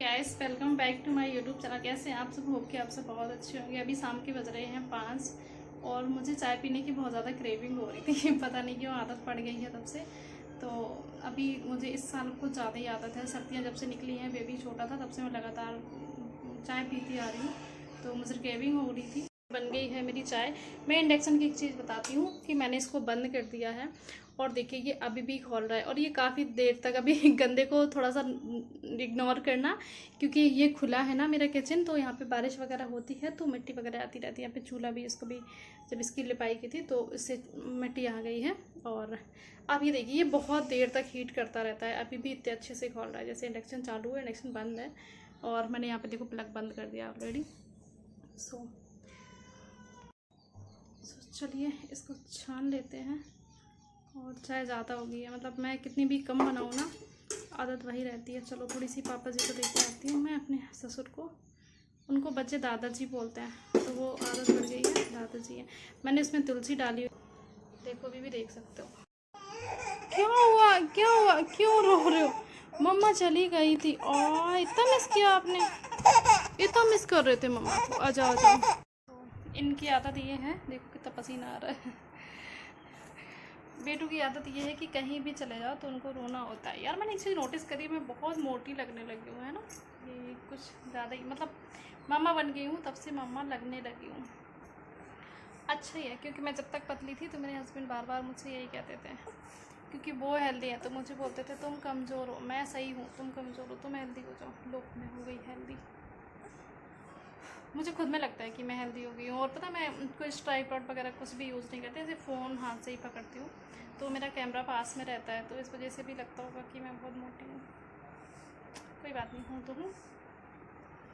Guys welcome back to my YouTube channel. कैसे हैं आप सब? होप के आप सब बहुत अच्छे होंगे। अभी शाम के बज रहे हैं 5 और मुझे चाय पीने की बहुत ज़्यादा क्रेविंग हो रही थी पता नहीं क्यों आदत पड़ गई है तब से। तो अभी मुझे इस साल कुछ ज़्यादा ही आदत है। सर्दियाँ जब से निकली हैं, बेबी छोटा था तब से मैं लगातार चाय पीती आ रही हूँ, तो मुझे क्रेविंग हो रही थी। बन गई है मेरी चाय। मैं इंडक्शन की एक चीज़ बताती हूँ कि मैंने इसको बंद कर दिया है और देखिए ये अभी भी खोल रहा है और ये काफ़ी देर तक अभी गंदे को थोड़ा सा इग्नोर करना, क्योंकि ये खुला है ना मेरा किचन, तो यहाँ पे बारिश वगैरह होती है तो मिट्टी वगैरह आती रहती है। यहाँ पे चूल्हा भी, इसको भी जब इसकी लिपाई की थी तो इससे मिट्टी आ गई है। और अब ये देखिए ये बहुत देर तक हीट करता रहता है, अभी भी इतने अच्छे से खोल रहा है। जैसे इंडक्शन चालू है, इंडक्शन बंद है और मैंने यहाँ पे देखो प्लग बंद कर दिया ऑलरेडी। सो चलिए इसको छान लेते हैं। और चाय ज़्यादा हो गई है, मतलब मैं कितनी भी कम बनाऊँ ना, आदत वही रहती है। चलो थोड़ी सी पापा जी को देके आती हूँ मैं, अपने ससुर को। उनको बच्चे दादाजी बोलते हैं तो वो आदत पड़ गई है, दादाजी है। मैंने इसमें तुलसी डाली, देखो अभी भी देख सकते हो। क्या हुआ, क्या हुआ, क्यों रो रहे हो? मम्मा चली गई थी और इतना मिस किया आपने, इतना मिस कर रहे थे मम्मा को। आ जाओ आ जाओ। इनकी आदत ये है, देखो कितना पसीना आ रहा है। बेटू की आदत ये है कि कहीं भी चले जाओ तो उनको रोना होता है। यार मैंने एक चीज़ नोटिस करी, मैं बहुत मोटी लगने लगी हूँ, है ना। ये कुछ ज़्यादा ही, मतलब मम्मा बन गई हूँ तब से मम्मा लगने लगी हूँ। अच्छा ही है, क्योंकि मैं जब तक पतली थी तो मेरे हस्बैंड बार बार मुझसे यही कहते थे, क्योंकि वो हेल्दी है तो मुझे बोलते थे तुम कमज़ोर हो, मैं सही हूँ, तुम कमज़ोर हो, तुम हेल्दी हो जाओ। लो मैं हो गई हेल्दी। मुझे खुद में लगता है कि मैं हेल्दी हो गई हूँ। और पता मैं कुछ ट्राइपॉड वगैरह कुछ भी यूज़ नहीं करती, ऐसे फ़ोन हाथ से ही पकड़ती हूँ, तो मेरा कैमरा पास में रहता है, तो इस वजह से भी लगता होगा कि मैं बहुत मोटी हूँ। कोई बात नहीं, हूँ तो हूँ।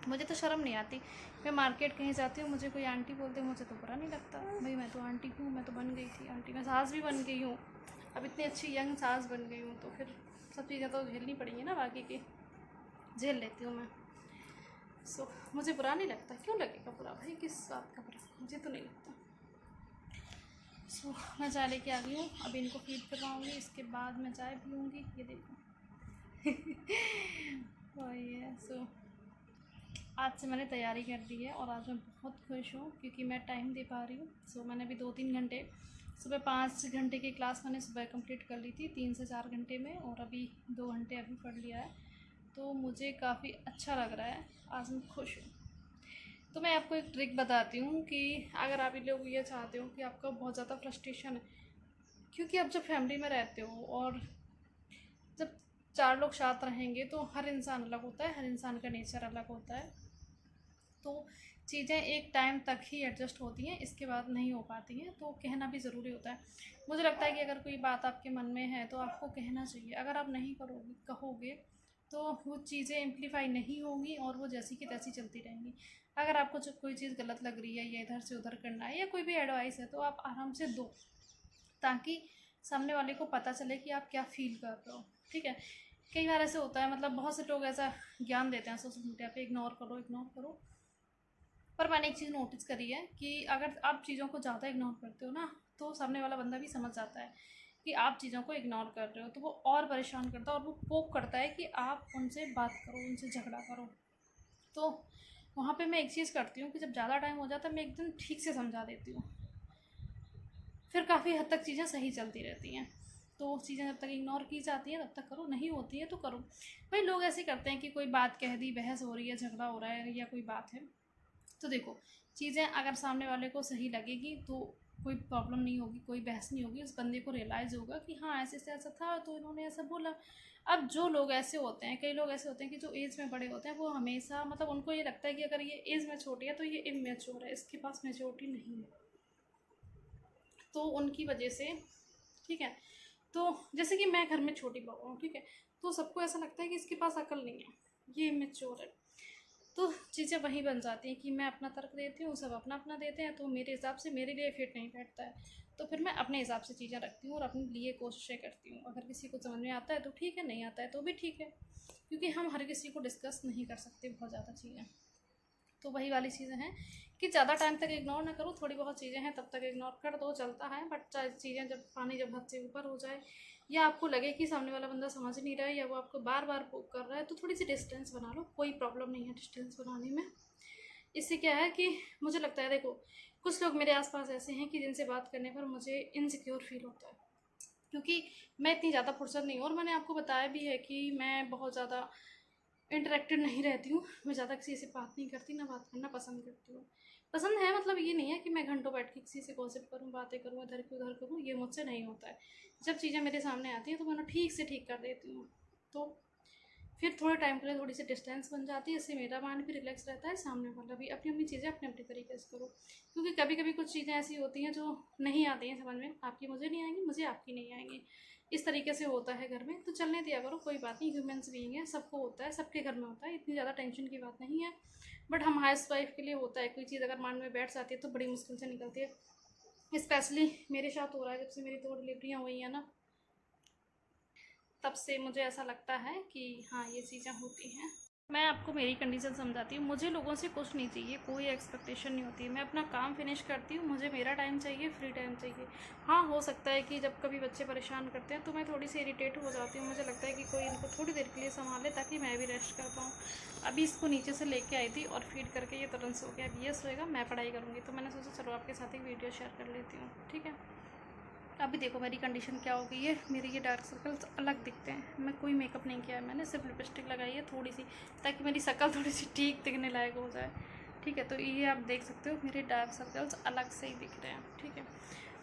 मुझे तो शर्म नहीं आती, मैं मार्केट कहीं जाती हूँ, मुझे कोई आंटी बोलते मुझे तो बुरा नहीं लगता। भाई मैं तो आंटी हूँ, मैं तो बन गई थी आंटी, मैं सास भी बन गई हूँ। अब इतनी अच्छी यंग सास बन गई हूँ तो फिर सब चीज़ें तो झेलनी पड़ेंगी ना, बाकी की झेल लेती हूँ मैं। मुझे बुरा नहीं लगता। क्यों लगेगा बुरा भाई, किस बात का बुरा? मुझे तो नहीं लगता। मैं चाय लेके आ गई हूँ, अभी इनको फीड करवाऊँगी, इसके बाद मैं चाय पीऊँगी। ये देखो वही है। आज से मैंने तैयारी कर दी है और आज मैं बहुत खुश हूँ क्योंकि मैं टाइम दे पा रही हूँ। मैंने अभी 2-3 घंटे, सुबह 5 घंटे की क्लास मैंने सुबह कंप्लीट कर ली थी 3 से 4 घंटे में, और अभी 2 घंटे अभी पढ़ लिया है, तो मुझे काफ़ी अच्छा लग रहा है। आज मैं खुश हूँ। तो मैं आपको एक ट्रिक बताती हूँ कि अगर आप लोग ये चाहते हो कि आपका बहुत ज़्यादा फ्रस्ट्रेशन है, क्योंकि आप जब फैमिली में रहते हो और जब 4 लोग साथ रहेंगे तो हर इंसान अलग होता है, हर इंसान का नेचर अलग होता है, तो चीज़ें एक टाइम तक ही एडजस्ट होती हैं, इसके बाद नहीं हो पाती हैं, तो कहना भी ज़रूरी होता है। मुझे लगता है कि अगर कोई बात आपके मन में है तो आपको कहना चाहिए। अगर आप नहीं करोगे, कहोगे, तो वो चीज़ें एम्प्लीफाई नहीं होंगी और वो जैसी की तैसी चलती रहेंगी। अगर आपको जो कोई चीज़ गलत लग रही है या इधर से उधर करना है या कोई भी एडवाइस है तो आप आराम से दो, ताकि सामने वाले को पता चले कि आप क्या फ़ील कर रहे हो। ठीक है, कई बार ऐसे होता है, मतलब बहुत से लोग ऐसा ज्ञान देते हैं सोशल मीडिया पे, इग्नोर करो इग्नोर करो। पर मैंने एक चीज़ नोटिस करी है कि अगर आप चीज़ों को ज़्यादा इग्नोर करते हो ना, तो सामने वाला बंदा भी समझ जाता है कि आप चीज़ों को इग्नोर कर रहे हो, तो वो और परेशान करता है और वो पोक करता है कि आप उनसे बात करो, उनसे झगड़ा करो। तो वहाँ पे मैं एक चीज़ करती हूँ कि जब ज़्यादा टाइम हो जाता है मैं एकदम ठीक से समझा देती हूँ, फिर काफ़ी हद तक चीज़ें सही चलती रहती हैं। तो चीज़ें जब तक इग्नोर की जाती हैं तब तक करो, नहीं होती है तो करो। भाई लोग ऐसे करते हैं कि कोई बात कह दी, बहस हो रही है, झगड़ा हो रहा है या कोई बात है, तो देखो चीज़ें अगर सामने वाले को सही लगेगी तो कोई प्रॉब्लम नहीं होगी, कोई बहस नहीं होगी। उस बंदे को रियलाइज़ होगा कि हाँ ऐसे से ऐसा था तो इन्होंने ऐसा बोला। अब जो लोग ऐसे होते हैं, कई लोग ऐसे होते हैं कि जो एज में बड़े होते हैं, वो हमेशा, मतलब उनको ये लगता है कि अगर ये एज में छोटी है तो ये इमेच्योर है, इसके पास मेच्योरिटी नहीं है, तो उनकी वजह से, ठीक है, तो जैसे कि मैं घर में छोटी बहू हूँ, ठीक है, तो सबको ऐसा लगता है कि इसके पास अकल नहीं है, ये इमेच्योर है। तो चीज़ें वहीं बन जाती हैं कि मैं अपना तर्क देती हूँ, सब अपना अपना देते हैं, तो मेरे हिसाब से मेरे लिए फिट नहीं बैठता है, तो फिर मैं अपने हिसाब से चीज़ें रखती हूँ और अपने लिए कोशिशें करती हूँ। अगर किसी को समझ में आता है तो ठीक है, नहीं आता है तो भी ठीक है, क्योंकि हम हर किसी को डिस्कस नहीं कर सकते बहुत ज़्यादा चीज़ें। तो वही वाली चीज़ें हैं कि ज़्यादा टाइम तक इग्नोर ना करो, थोड़ी बहुत चीज़ें हैं तब तक इग्नोर कर दो, चलता है। बट चीज़ें जब पानी जब हद से ऊपर हो जाए या आपको लगे कि सामने वाला बंदा समझ नहीं रहा है या वो आपको बार बार पोक कर रहा है, तो थोड़ी सी डिस्टेंस बना लो, कोई प्रॉब्लम नहीं है डिस्टेंस बनाने में। इससे क्या है कि मुझे लगता है, देखो कुछ लोग मेरे आसपास ऐसे हैं कि जिनसे बात करने पर मुझे इनसिक्योर फील होता है, क्योंकि मैं इतनी ज़्यादा फुर्सत नहीं हूँ। और मैंने आपको बताया भी है कि मैं बहुत ज़्यादा इंटरेक्टेड नहीं रहती हूँ, मैं ज़्यादा किसी से बात नहीं करती, ना बात करना पसंद करती हूँ। पसंद है मतलब ये नहीं है कि मैं घंटों बैठ के किसी से गॉसिप करूँ, बातें करूँ, इधर की उधर करूँ, ये मुझसे नहीं होता है। जब चीज़ें मेरे सामने आती हैं तो मैं उन्हें ठीक से ठीक कर देती हूँ। तो फिर थोड़े टाइम के लिए थोड़ी सी डिस्टेंस बन जाती है, इससे मेरा माइंड भी रिलैक्स रहता है, सामने वाला भी। अपनी अपनी चीज़ें अपने अपने तरीके से करो, क्योंकि कभी कभी कुछ चीज़ें ऐसी होती हैं जो नहीं आती हैं समझ में, आपकी मुझे नहीं आएंगी, मुझे आपकी नहीं आएंगी, इस तरीके से होता है घर में। तो चलने दिया करो, कोई बात नहीं, ह्यूमन्स बीइंग है, सबको होता है, सबके घर में होता है, इतनी ज़्यादा टेंशन की बात नहीं है। बट हम हाउस वाइफ के लिए होता है, कोई चीज़ अगर माइंड में बैठ जाती है तो बड़ी मुश्किल से निकलती है। स्पेशली मेरे साथ हो रहा है, जब से मेरी 2 डिलीवरियाँ हुई हैं ना, तब से मुझे ऐसा लगता है कि हाँ ये चीज़ें होती हैं। मैं आपको मेरी कंडीशन समझाती हूँ, मुझे लोगों से कुछ नहीं चाहिए, कोई एक्सपेक्टेशन नहीं होती है। मैं अपना काम फिनिश करती हूँ, मुझे मेरा टाइम चाहिए, फ्री टाइम चाहिए। हाँ हो सकता है कि जब कभी बच्चे परेशान करते हैं तो मैं थोड़ी सी इरिटेट हो जाती हूँ, मुझे लगता है कि कोई इनको थोड़ी देर के लिए संभाले ताकि मैं भी रेस्ट कर पाऊँ। अभी इसको नीचे से लेके आई थी और फीड करके ये तुरंत सो गया, अब ये सोएगा, मैं पढ़ाई करूँगी। तो मैंने सोचा चलो आपके साथ एक वीडियो शेयर कर लेती हूँ, ठीक है। अभी देखो मेरी कंडीशन क्या हो गई है, मेरे ये डार्क सर्कल्स अलग दिखते हैं। मैं कोई मेकअप नहीं किया है, मैंने सिर्फ लिपस्टिक लगाई है थोड़ी सी, ताकि मेरी शक्ल थोड़ी सी ठीक दिखने लायक हो जाए, ठीक है। तो ये आप देख सकते हो मेरे डार्क सर्कल्स अलग से ही दिख रहे हैं, ठीक है।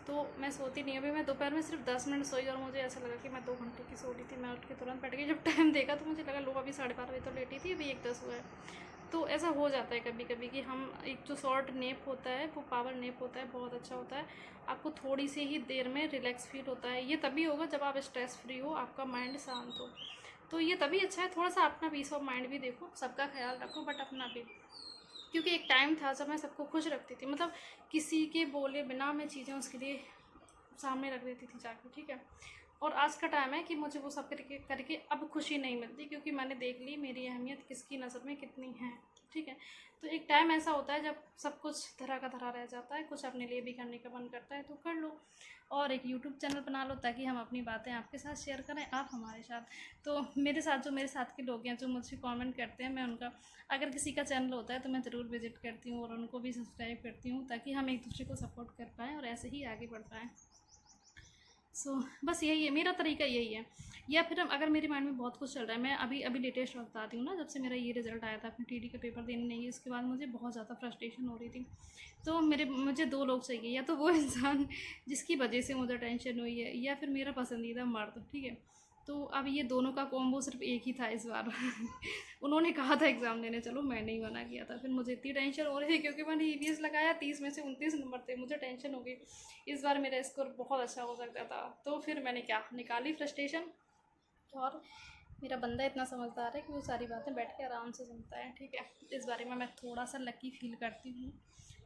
तो मैं सोती नहीं, अभी मैं दोपहर में सिर्फ 10 मिनट सोई और मुझे ऐसा लगा कि मैं 2 घंटे की सो रही थी। मैं उठ के तुरंत बैठ गई, जब टाइम देखा तो मुझे लगा लो अभी 12:30 बजे तो लेटी थी, अभी 1:10 हुआ है। तो ऐसा हो जाता है कभी कभी कि हम, एक जो शॉर्ट नेप होता है वो पावर नेप होता है, बहुत अच्छा होता है। आपको थोड़ी सी ही देर में रिलैक्स फील होता है। ये तभी होगा जब आप स्ट्रेस फ्री हो, आपका माइंड शांत हो, तो ये तभी अच्छा है। थोड़ा सा अपना पीस ऑफ माइंड भी देखो, सबका ख्याल रखो बट अपना भी, क्योंकि एक टाइम था जब मैं सबको खुश रखती थी, मतलब किसी के बोले बिना मैं चीज़ें उसके लिए सामने रख देती थी जाके, ठीक है। और आज का टाइम है कि मुझे वो सब करके करके अब खुशी नहीं मिलती, क्योंकि मैंने देख ली मेरी अहमियत किसकी नज़र में कितनी है, ठीक है। तो एक टाइम ऐसा होता है जब सब कुछ धरा का धरा रह जाता है, कुछ अपने लिए भी करने का मन करता है तो कर लो। और एक यूट्यूब चैनल बना लो ताकि हम अपनी बातें आपके साथ शेयर करें, आप हमारे साथ। तो मेरे साथ जो मेरे साथ के लोग हैं जो मुझसे कमेंट करते हैं, मैं उनका, अगर किसी का चैनल होता है तो मैं ज़रूर विजिट करती हूँ और उनको भी सब्सक्राइब करती हूँ, ताकि हम एक दूसरे को सपोर्ट कर पाएँ और ऐसे ही आगे बढ़ पाएँ। बस यही है, मेरा तरीका यही है। या फिर अगर मेरे माइंड में बहुत कुछ चल रहा है, मैं अभी अभी लेटेस्ट बताती हूँ ना, जब से मेरा ये रिज़ल्ट आया था, अपने टीडी का पेपर देने नहीं, इसके बाद मुझे बहुत ज़्यादा फ्रस्ट्रेशन हो रही थी। तो मुझे 2 लोग चाहिए, या तो वो इंसान जिसकी वजह से मुझे टेंशन हुई है, या फिर मेरा पसंदीदा मर्द, ठीक है। तो अब ये दोनों का कॉम्बो सिर्फ एक ही था इस बार। उन्होंने कहा था एग्ज़ाम देने चलो, मैंने ही मना किया था। फिर मुझे इतनी टेंशन हो रही थी क्योंकि मैंने ईवीएस लगाया, 30 में से 29 नंबर थे, मुझे टेंशन हो गई इस बार मेरा स्कोर बहुत अच्छा हो सकता था। तो फिर मैंने क्या निकाली फ्रस्ट्रेशन, और मेरा बंदा इतना समझदार है कि वो सारी बातें बैठ के आराम से सुनता है, ठीक है। इस बारे में मैं थोड़ा सा लकी फील करती हूँ।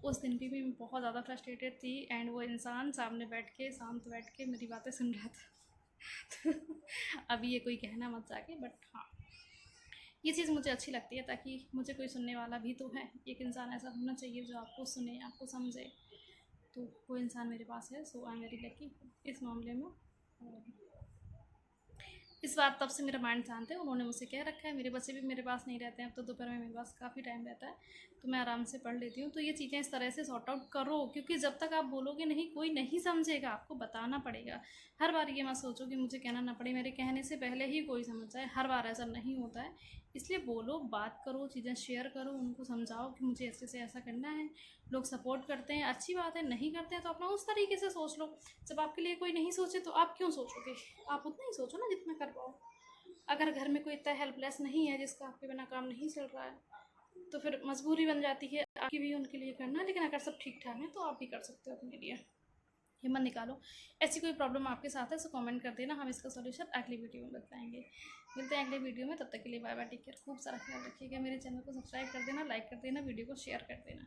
उस दिन भी मैं बहुत ज़्यादा फ्रस्ट्रेटेड थी एंड वो इंसान सामने बैठ के, शांत बैठ के मेरी बातें सुन रहा था। अभी ये कोई कहना मत जाके, बट हाँ ये चीज़ मुझे अच्छी लगती है, ताकि मुझे कोई सुनने वाला भी तो है, एक इंसान ऐसा होना चाहिए जो आपको सुने, आपको समझे। तो वो इंसान मेरे पास है, सो आई एम वेरी लकी इस मामले में। इस बार तब से मेरा माइंड शांत है, उन्होंने मुझसे कह रखा है, मेरे बच्चे भी मेरे पास नहीं रहते हैं, अब तो दोपहर में मेरे पास काफ़ी टाइम रहता है, तो मैं आराम से पढ़ लेती हूँ। तो ये चीज़ें इस तरह से सॉर्ट आउट करो, क्योंकि जब तक आप बोलोगे नहीं, कोई नहीं समझेगा, आपको बताना पड़ेगा। हर बार ये मत सोचो कि मुझे कहना ना पड़े, मेरे कहने से पहले ही कोई समझ जाए, हर बार ऐसा नहीं होता है। इसलिए बोलो, बात करो, चीज़ें शेयर करो, उनको समझाओ कि मुझे ऐसे से ऐसा करना है। लोग सपोर्ट करते हैं, अच्छी बात है, नहीं करते हैं तो अपना उस तरीके से सोच लो। जब आपके लिए कोई नहीं सोचे तो आप क्यों सोचोगे, आप उतना ही सोचो ना जितना कर पाओ। अगर घर में कोई इतना हेल्पलेस नहीं है जिसका आपके बिना काम नहीं चल रहा है, तो फिर मजबूरी बन जाती है आपकी भी उनके लिए करना। लेकिन अगर सब ठीक ठाक है तो आप भी कर सकते हो अपने लिए, हिम्मत निकालो। ऐसी कोई प्रॉब्लम आपके साथ है तो कमेंट कर देना, हम इसका सॉल्यूशन अगली वीडियो में बताएंगे। मिलते हैं अगले वीडियो में, तब तक के लिए बाय बाय, टेक केयर, खूब सारा ख्याल रखिएगा। मेरे चैनल को सब्सक्राइब कर देना, लाइक कर देना, वीडियो को शेयर कर देना।